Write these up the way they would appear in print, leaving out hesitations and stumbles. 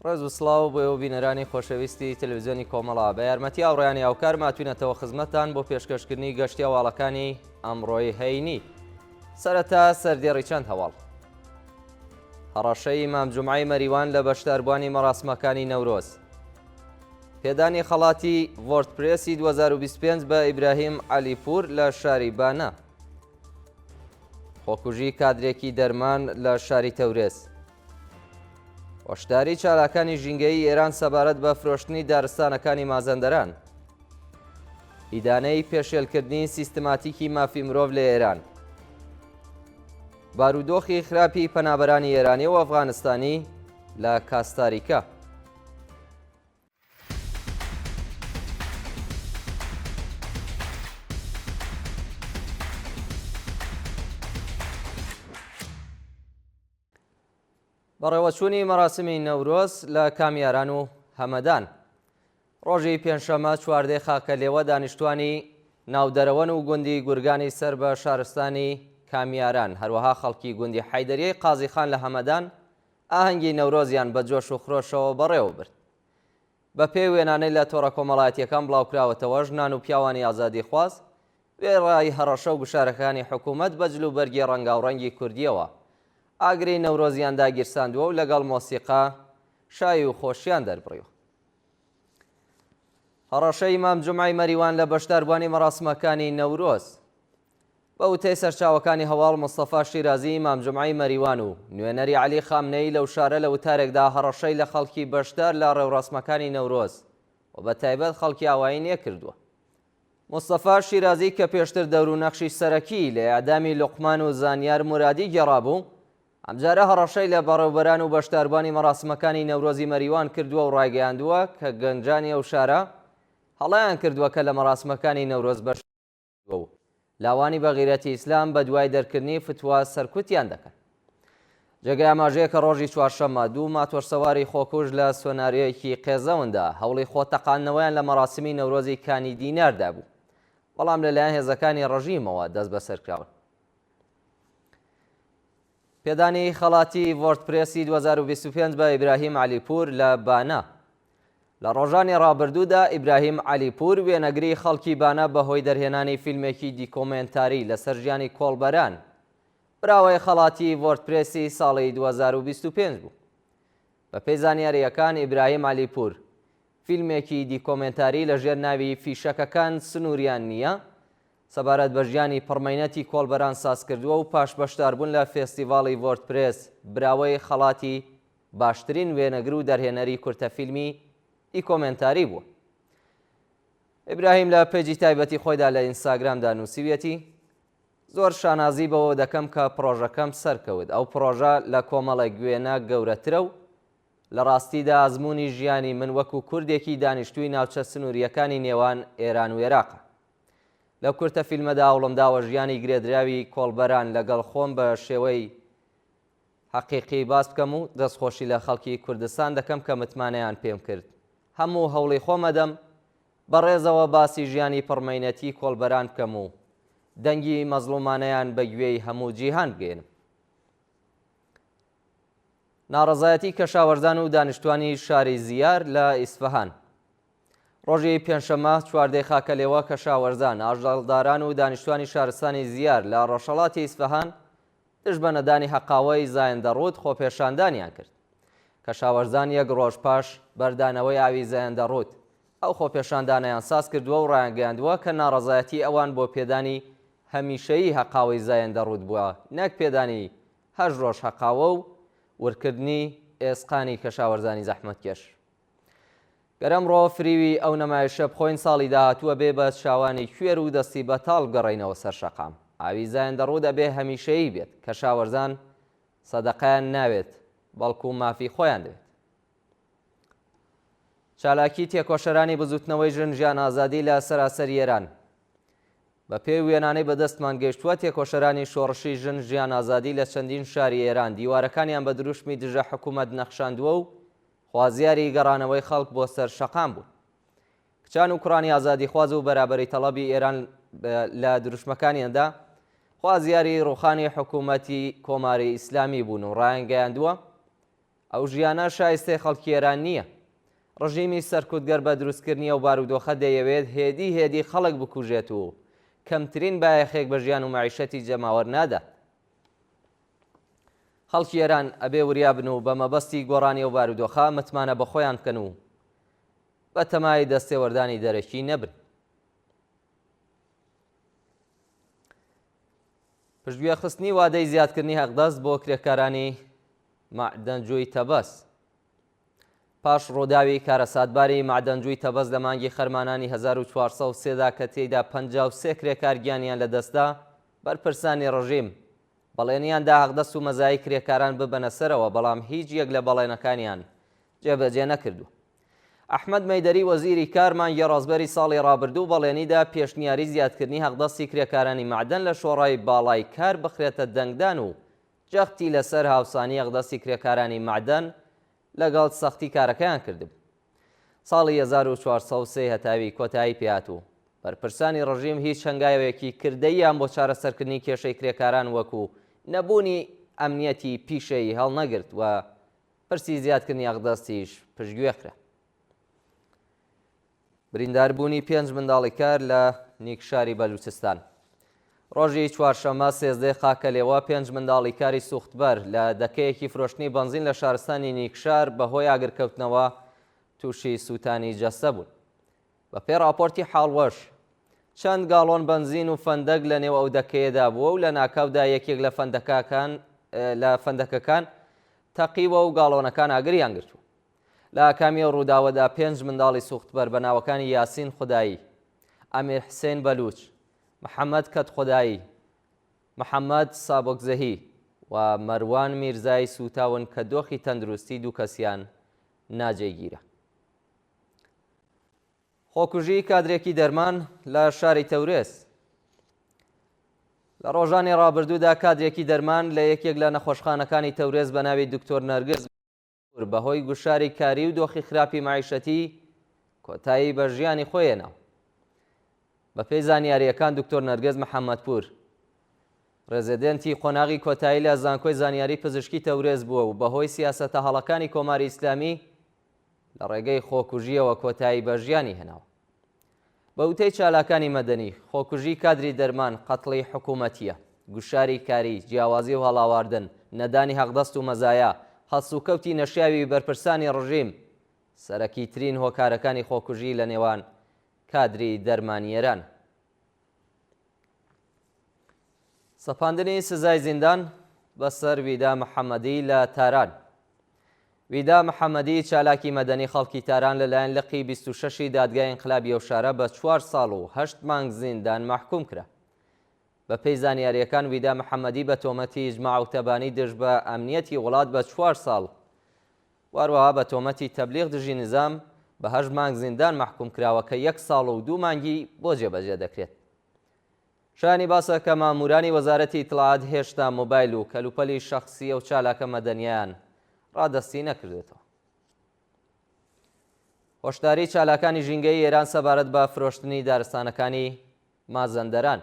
ڕێز و سڵاو بۆ ئێوە بینەرانی خۆشەویستی تەلەڤیزیۆنی کۆمەڵا بە یارمەتی ئاوڕێیانی هاوکار ماتوینەتەوە خزمەتتان بۆ پێشکەشکردنی گەشتی هەواڵەکانی ئەمڕۆی هەینی. سەرەتا سەردێڕی چەند هەواڵ. هەڕەشەی مام جومعەی مەریوان لە بەشداربوانی مەراسمەکانی نەورۆز. پێدانی خەڵاتی ڤۆردپرێسی 2025 بە ئیبراهیم عەلیپور لە شاری بانە. خۆکوژی کادرێکی دەرمان لە شاری تەورێز. هۆشداری چالاکانی ژینگەی ئێران سەبارەت بە فرۆشتنی دارستانەکانی مازەندەران. ئیدانەی پێشێلکردنی سیستماتیکی مافی مرۆڤ لە ئێران. بارودۆخی خراپی پەنابەرانی ئێرانی و ئەفغانستانی لە کاستاریکا. بەڕێوەچوونی مەراسمی نەورۆز لە کامیاران و هەمەدان. ڕۆژی پێنجشەممە چواردەی خاکەلێوە دانیشتوانی ناودەرەوەن و گوندی گورگانی سەر بە شارستانی کامیاران هەروەها خەڵکی گوندی حەیدەریەی قازیخان لە هەمەدان ئاهەنگی نەورۆزیان بە جۆش و خرۆشەوە بەڕێوە برد. بە پێی وێنانەی لە تۆڕە کۆمەڵایەتیەکان بڵاوکراوەتەوە ژنان و پیاوانی ئازادی خواست وێڕای هەڕەشە و گشارەکانی حکوومەت بە جلوبەرگی ڕەنگاوڕەنگی کوردیەوە ئاگری نەورۆزیان داگیرساندووە و لەگەڵ مۆسیقا شای و خۆشیان دەربڕیوە. هەڕەشەی مام جومعەی مەریوان لە بەشداربوانی مەراسمەکانی نەورۆز. بە وتەی سەرچاوەکانی هەواڵ مستەفا شیرازی مام جومعەی مەریوان و نوێنەری عەلی خامنەیی لەو شارە لە وتارێکدا هەڕەشەی لە خەڵکی بەشدار لە ڕێوڕەسمەکانی نەورۆز و بە تایبەت خەڵکی ئاوایی نێکردووە. مستەفا شیرازی کە پێشتر دەور و نەخشی سەرەکی لە ئەعدامی لوقمان و زانیار مرادی گێڕابوو، ئەمجارە هەڕەشەی لە بەڕێوەبەران و بەشداربوانی مەراسمەکانی نەورۆزی مەریوان کردووە و ڕایگەیاندووە کە گەنجانی ئەو شارە هەڵەیان کردووە کە لە مەراسمەکانی نەورۆز بەشداربووە و لاوانی بە غیرەتی ئیسلام بە دوای دەرکردنی فتوا سەرکوتیان دەکەن. جێگای ئاماژەیە کە ڕۆژی چوارشەممە دوو ماتۆرسەواری خۆکوژ لە سۆناریەکی قێزەوندا هەوڵی خۆتەقاندنەوەیان لە مەراسمی نەورۆزی کانی دیناردا بوو، بەڵام لەلایەن هێزەکانی ڕەژیمەوە دەست بەسەرکراون. پێدانی خەڵاتی ڤۆردپرێسی 2025 بە ئیبراهیم عەلیپور لە بانە. لە ڕۆژانی ڕابردوودا ئیبراهیم عەلیپور وێنەگری خەڵکی بانە بەهۆی دەرهێنانی فیلمێکی دیکۆمنتاری لەسەر ژیانی کۆڵبەران براوەی خەڵاتی ڤۆردپرێسی ساڵی 2025 بوو. بە پێی زانیاریەکان ئیبراهیم عەلیپور فیلمێکی دیکۆمنتاری لە ژێر ناوی فیشەکەکان سنووریان نییە سەبارەت بە ژیانی پڕمەینەتی کۆڵبەران ساز کردووە و پاش بەشداربوون لە فێستیڤاڵی ڤۆردپرێس براوەی خەڵاتی باشترین وێنەگر و دەرهێنەری کورتەفیلمی دیکۆمنتاری بووە. ئیبراهیم لە پێجی تایبەتی خۆیدا لە ئینستاگرامدا نووسیویەتی: زۆر شانازی بەوە دەکەم کە پرۆژەکەم سەرکەوت. ئەو پرۆژە لە کۆمەڵێک گوێنە گەورەترە و لە ڕاستیدا ئەزموونی ژیانی من وەکو کوردێکی دانیشتووی ناوچە سنووریەکانی نێوان ئێران و عێراقە. لەو کورتە فیلمەدا هەوڵمداوە ژیانی گرێدراوی کۆڵبەران لەگەڵ خۆم بە شێوەی حەقیقی باس بکەم و دەستخۆشی لە خەڵکی کوردستان دەکەم کە متمانەیان پێم کرد. هەموو هەوڵی خۆمەدەم بەڕێزەوە باسی ژیانی پڕمەینەتی کۆڵبەران بکەم و دەنگی مەزلومانەیان بە گوێی هەموو جیهان بگەێنم. ناڕەزایەتی کەشاوەرزان و دانیشتوانی شاری زیار لە ئیسفەهان. ڕۆژی پێنجشەممە چواردەی خاکەلێوە کەشاوەرزان، ئاژەڵداران و دانیشتوانی شارستانی زیار لە ڕۆژهەڵاتی ئیسفەهان دژ بە نەدانی حەقاوەی زایندەڕوود خۆپێشاندانیان کرد. کەشاوەرزان یەک ڕۆژ پاش بەردانەوەی ئاوی زایندەڕوود ئەو خۆپێشاندانەیان ساز کردووە و ڕایانگەیاندووە کە ناڕەزایەتی ئەوان بۆ پێدانی هەمیشەیی حەقاوەی زایندەڕوود بووە، نەک پێدانی هەژ ڕۆژ حەقاوە و وەرکردنی ئێسقانی کەشاوەرزانی زەحمەتکێش. گەرەمڕۆ فریوی ئەو نەمایشە بخۆین ساڵی داهاتووە بێ بە شاوانی کوێر و دەستی بەتاڵ گەڕینەوە سەر شەقام. ئاوی زایندەڕوود دەبێ هەمیشەیی بێت. کەشاوەرزان سەدەقەیان ناوێت بەڵکو مافی خۆیان دەوێت. چالاکی تێکۆشەرانی بزوتنەوەی ژن ژیان ئازادی لە سەراسەری ئێران. بە پێی وێنانەی بەدەستمان گەیشتووە تێکۆشەرانی شۆڕشی ژن ژیان ئازادی لە چەندین شاری ئێران دیوارەکانیان بە دروشمی دژە حکوومەت نەخشاندووە و خوازیاری گەڕانەوەی خەڵک بۆ سەر شەقام بوون. کچان و کوڕانی ئازادی خواز و بەرابەری تەڵەبی ئێران لە دروشمەکانیاندا خوازیاری ڕوخانی حکوومەتی کۆماری ئیسلامی بوون و ڕایانگەیاندووە ئەو ژیانە شایستەی خەڵکی ئێران نییە. ڕژیمی سەرکوتگەر بە دروستکردنی ئەو بارودۆخە دەیەوێت هێدی خەڵک بکوژێت و کەمترین بایەخێک بە ژیان و معیشەتی جەماوەر نادات. خەڵکی ئێران ئەبێ وریا بن و بە مەبەستی گۆڕانی ئەو بارودۆخە متمانە بە خۆیان بکەن و بە تەمای دەستێوەردانی دەرەکی نەبن. پشتگوێخستنی وادەی زیادکردنی حەقدەست بۆ کرێکارانی معدەنجووی تەبەس. پاش ڕووداوی کارەساتباری معدەنجووی تەبەس لە مانگی خەرمانانی 1403دا کە تێیدا 53 کرێکار گیانیان لەدەستدا بەرپرسانی ڕژیم بەڵێنیاندا حەقدەست و مەزایی کرێکاران ببەنە سەرەوە، بەڵام هیچ یەک لە بەڵێنەکانیان جێبەجێ نەکردو. ئەحمەد مەیدەری وەزیری کار مانگی ڕازبەری ساڵی ڕابردوو بەڵێنیدا پێشنیاری زیادکردنی حەقدەستی کرێکارانی معدەن لە شۆڕای باڵای کار بخرێتە دەنگدان و جەختی لەسەر هاوسانی حەقدەستی کرێکارانی معدەن لەگەڵ سەختی کارەکەیان کردبوو. ساڵی 1403 هەتاوی کۆتایی پێهاتوو. بەرپرسانی ڕژیم هیچ هەنگاوێکی کردەییان بۆ چارەسەرکردنی کێشەی کرێکاران وەکو نەبوونی ئەمنیەتی پیشەی هەڵنەگرت و پرسی زیادکردنی حەقدەستیش پشتگوێخرا. برینداربوونی 5 منداڵی کار لە نیکشاری بەلوچستان. ڕۆژی چوارشەممە 13 خاکەلێوە 5 منداڵی کاری سوختبەر لە دەکەیەکی فرۆشتنی بەنزین لە شارستانی نیکشار بەهۆی ئاگرکەوتنەوە تووشی سووتانی جەستە بوون. بە پێی راپۆرتی حاڵوەش چەند گاڵۆن بەنزین و فەندەک لە نێو ئەو دەکەیەدا بووە و لە ناکاودا یەکێک لە فەندەکەکان تەقیوە و گاڵۆنەکان ئاگریان گرتووە. لە ئاکامی ڕووداوەدا 5 منداڵی سوختبەر بە ناوەکانی یاسین خودایی، ئەمیر حسێن بەلوچ، محەممەد کەت خودایی، محەممەد سابۆکزەهی و مەروان میرزای سوتاون کە دۆخی تەندروستی دوو کەسیان ناجێگیرە. خۆکوژی کادرێکی دەرمان لە شاری تەورێز. لە ڕۆژانی ڕابردوودا کادرێکی دەرمان لە یەکێک لە نەخۆشخانەکانی تەورێز بە ناوی دکتۆر نەرگز بەهۆی گوشاری کاری و دۆخی خراپی معیشەتی کۆتایی بە ژیانی خۆیەناو. بە پێی زانیاریەکان دکتۆر نەرگز محەممەدپور ڕێزیدێنتی قۆناغی کۆتایی لە زانکۆی زانیاری پزیشکی تەورێز بووە و بەهۆی سیاسەتە هەڵەکانی کۆماری ئیسلامی لە ڕێگەی خۆکوژیەوە کۆتایی بە ژیانی هێناوە. بە وتەی چالاکانی مەدەنی خۆکوژی کادری دەرمان قەتڵی حکوومەتیە، گوشاری کاری، جیاوازی و هەڵاواردن، نەدانی حەقدەست و مەزایە، هەڵسوکەوتی نەشیاوی بەرپرسانی ڕژیم سەرەکی ترین هۆکارەکانی خۆکوژی لە نێوان کادری دەرمانیێران. سەپاندنی سزای زیندان بەسەر ویدا محەممەدی لە تاران. ویدا محەممەدی چالاکی مەدەنی خەڵکی تاران لەلایەن لقی 26 دادگای ئینقلابی ئەو شارە بە 4 ساڵ و 8 مانگ زیندان مەحکوم کرا. بە پێی زانیاریەکان ویدا محەممەدی بە تۆمەتی ئیجماع و تەبانی دژ بە ئەمنیەتی وڵات بە 4 ساڵ، واروەها بە تۆمەتی تەبلیغ دژی نظام بە 8 مانگ زیندان مەحکوم کراوە کە 1 ساڵ و 2 مانگی بۆ جێبەجێ دەکرێت. شانی باسە کە مامورانی وەزارەتی ئیتڵاعات هێشتا مۆبایل و کەلوپەلی شەخسی و چالاکە مەدەنیان ڕادەستی نەکردێتەوە. هۆشداری چالاکانی ژینگەی ئێران سەبارەت بە فرۆشتنی دارستانەکانی مازەندەران.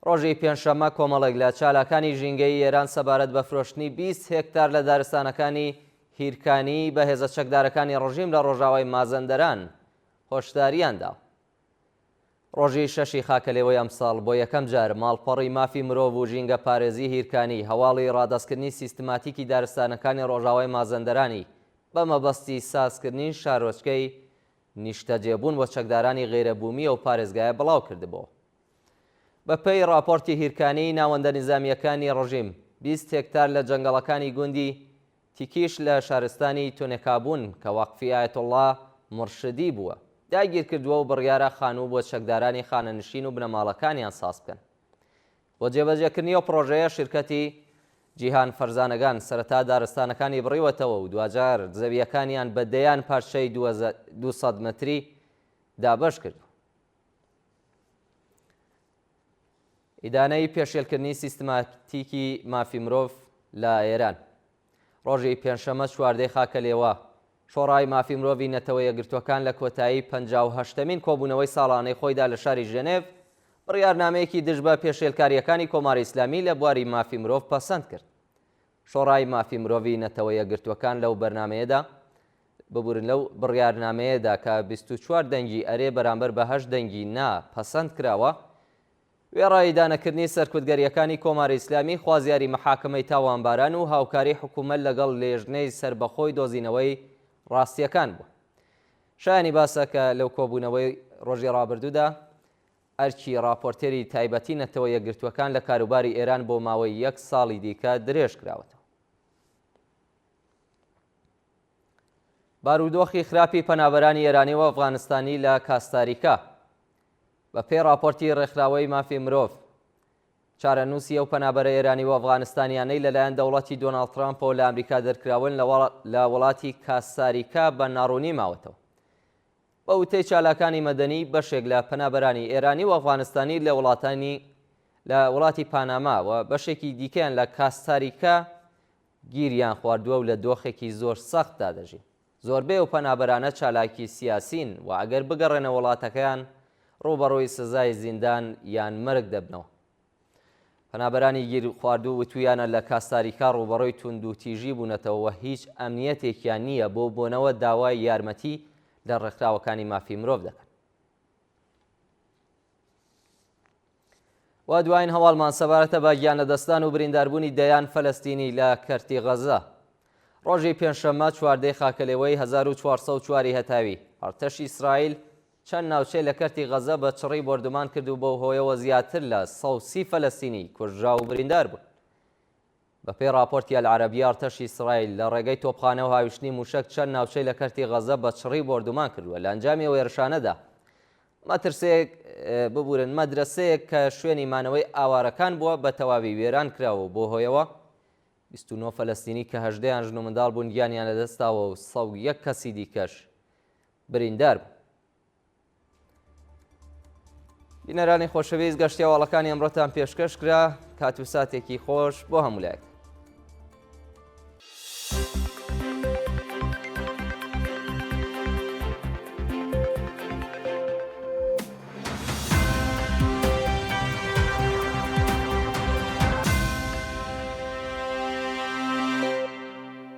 ڕۆژی پێنجشەممە کۆمەڵێک لە چالاکانی ژینگەی ئێران سەبارەت بە فرۆشتنی 20 هێکتار لە دارستانەکانی هیرکانی بە هێزە چەکدارەکانی ڕژیم لە ڕۆژاوای مازەندەران هۆشداریاندا. ڕۆژی 6 خاکەلێوەی ئەمساڵ بۆ یەکەم جار ماڵپەڕی مافی مرۆڤ و ژینگە پارێزی هیرکانی هەواڵی ڕادەستکردنی سیستماتیکی دارستانەکانی ڕۆژاوای مازەندەرانی بە مەبەستی سازکردنی شارۆچکەی نیشتەجێبوون بۆ چەکدارانی غێرەبوومیە و پارێزگایە بڵاو کردبووە. بە پێی راپۆرتی هیرکانی ناوەندە نظامیەکانی ڕژیم 20 هێکتار لە جەنگەڵەکانی گوندی تیکیش لە شارستانی تونێکابوون کە وەقفی ئایەتوڵڵا مرشدی بووە داگیر کردووە و بڕیارە خانوو بۆ چەکدارانی خانەنشین و بنەماڵەکانیان ساز بکەن. بۆ جێبەجێکردنی ئەو پرۆژەیە شرکەتی جیهان فەرزانەکان سەرەتا دارستانەکانی بڕیوەتەوە و دوجار زەویەکانیان بە دەیان پارچەی 200 متری دابەش کردو. ئیدانەی پێشێلکردنی سیستماتیکی مافی مرۆڤ لە ئێران. ڕۆژی پێنجشەممە 14 خاکەلێوە شۆڕای مافی مرۆڤی نەتەوە یەکگرتوەکان لە کۆتایی 58مین کۆبوونەوەی ساڵانەی خۆیدا لە شاری ژنێڤ بڕیارنامەیەکی دژ بە پێشێلکاریەکانی کۆماری ئیسلامی لە بواری مافی مرۆڤ پەسەند کرد. شۆڕای مافی مرۆڤی نەتەوە یەکگرتووەکان لەو بەرنمەیەدا ببورن لەو بڕیارنامەیەدا کە 24 دەنگی ئەرێ بەرامبەر بە 8 دەنگی نا پەسەند کراوە وێڕایی دانەکردنی سەرکوتگەریەکانی کۆماری ئیسلامی خوازیاری مەحاکەمەی تاوانباران و هاوکاری حکوومەت لەگەڵ لێژنەی سربەخۆی دۆزینەوەی ڕاستیەکان بووە. شایانی باسە کە لەو کۆبوونەوەی ڕۆژی ڕابردوودا ئەرکی راپۆرتێری تایبەتی نەتەوە یەکگرتووەکان لە کاروباری ئێران بۆ ماوەی 1 ساڵی دیکە درێژ کراوەتەوە. بارودۆخی خراپی پەنابەرانی ئێرانی و ئەفغانستانی لە کاستاریکا بە پێی راپۆرتی ڕێکخراوەی مافی مرۆڤ چارەنووسی ئەو پەنابەرە ئێرانی و ئەفغانستانیانەی لەلایەن دەوڵەتی دۆناڵد ترامپەوە لە ئەمریکا دەرکراون لە وڵاتی کاستاریکا بە ناڕوونی ماوەتەوە. بە وتەی چالاکانی مەدەنی بەشێک لە پەنابەرانی ئێرانی و ئەفغانستانی لە وڵاتی پاناما و بەشێکی دیکەیان لە کاستاریکا گیریان خواردووە و لە دۆخێکی زۆر سەختدا دەژین. زۆربەی ئەو پەنابەرانە چالاکی سیاسین و ئەگەر بگەڕێنە وڵاتەکەیان ڕوبەڕۆی سزای زیندان یان مرگ دەبنەوە. پەنابەرانی گیر خواردوو وتویانە لە کاستاریکا ڕوبەڕۆی توند و تیژی بوونەتەوە و هیچ ئەمنیەتێکیان نییە بۆ بۆنەوە داوای یارمەتی لە ڕێکخراوەکانی مافی مرۆڤ دەکەن. و دوایین هەواڵمان سەبارەتە بە گیانەدەستان و برینداربوونی دەیان فەلەستینی لە کەرتی غەزە. ڕۆژی پێنجشەممە 14 خاکەلێوەی 1404 هەتاوی ئەرتەشی ئیسرائیل چەند ناوچەی لە کەرتی غەزە بە چڕی بۆردومان کرد و بەو هۆیەوە زیاتر لە 130 فەلەستینی کوژرا و بریندار بوون. بە پێی راپۆرتی ئەلعەرەبیە ئەرتەشی ئیسرائیل لە ڕێگەی تۆپخانە و هاویشتنی موشک چەند ناوچەی لە کەرتی غەزە بە چڕی بۆردومان کردووە. لە ئەنجامی ئەو هێرشانەدا مەترسەیەک ببورن مەدرسەیەک کە شوێنی مانەوەی ئاوارەکان بووە بە تەواوی وێران کراوە و بۆ هۆیەوە 29 فەلەستینی کە 18یان ژن و منداڵ بوون گیانیان لەدەستاوە و 101 کەسی دیکەش بریندار بوو. بینەرانی خۆشەویست گەشتی هەواڵەکانی ئەمڕۆتان پێشکەش کرا. کات و ساتێکی خۆش بۆ هەموو لایەک.